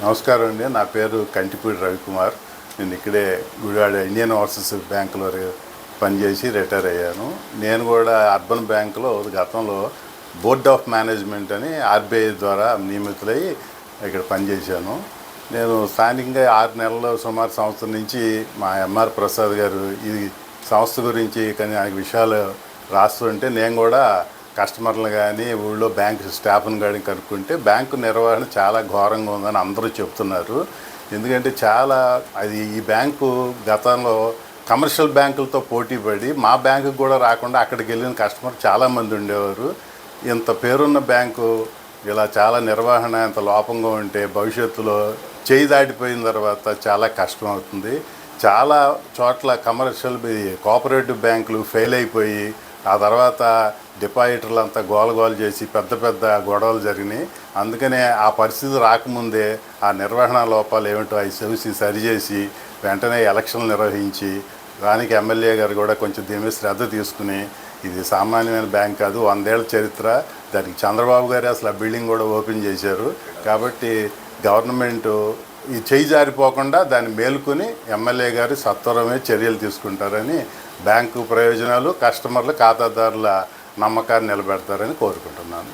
నమస్కారం అండి. నా పేరు కంటిపూడి రవికుమార్. నేను ఇక్కడే గుడివాడ ఇండియన్ ఓవర్సీస్ బ్యాంకులో పనిచేసి రిటైర్ అయ్యాను. నేను కూడా అర్బన్ బ్యాంకులో గతంలో బోర్డ్ ఆఫ్ మేనేజ్మెంట్ అని ఆర్బీఐ ద్వారా నియమితులై ఇక్కడ పనిచేశాను. నేను స్థానికంగా 6 నెలల సుమారు సంవత్సరం నుంచి మా ఎంఆర్ ప్రసాద్ గారు ఈ సంస్థ గురించి అనేక విషయాలు రాస్తుంటే నేను కూడా కస్టమర్లు కానీ ఊళ్ళో బ్యాంకు స్టాఫ్ని కానీ కనుక్కుంటే బ్యాంకు నిర్వహణ చాలా ఘోరంగా ఉందని అందరూ చెప్తున్నారు. ఎందుకంటే ఈ బ్యాంకు గతంలో కమర్షియల్ బ్యాంకులతో పోటీ పడి మా బ్యాంకుకి కూడా రాకుండా అక్కడికి వెళ్ళిన కస్టమర్ చాలామంది ఉండేవారు. ఇంత పేరున్న బ్యాంకు ఇలా చాలా నిర్వహణ ఇంత లోపంగా ఉంటే భవిష్యత్తులో చేయి దాటిపోయిన తర్వాత చాలా కష్టం అవుతుంది. చాలా చోట్ల కోఆపరేటివ్ బ్యాంకులు ఫెయిల్ అయిపోయి ఆ తర్వాత డిపాజిటర్లు అంతా గోలగోలు చేసి పెద్ద గొడవలు జరిగినాయి. అందుకనే ఆ పరిస్థితి రాకముందే ఆ నిర్వహణ లోపాలు ఏమిటో అవి చూసి సరిచేసి వెంటనే ఎలక్షన్లు నిర్వహించి దానికి ఎమ్మెల్యే గారు కూడా కొంచెం దీని మీద శ్రద్ధ తీసుకుని ఇది సామాన్యమైన బ్యాంక్ కాదు, 100 ఏళ్ల చరిత్ర, దానికి చంద్రబాబు గారు అసలు ఆ బిల్డింగ్ కూడా ఓపెన్ చేశారు. కాబట్టి గవర్నమెంటు ఈ చేయి జారిపోకుండా దాన్ని మేలుకొని ఎమ్మెల్యే గారు సత్వరమే చర్యలు తీసుకుంటారని బ్యాంకు ప్రయోజనాలు కస్టమర్ల ఖాతాదారుల నమ్మకాన్ని నిలబెడతారని కోరుకుంటున్నాను.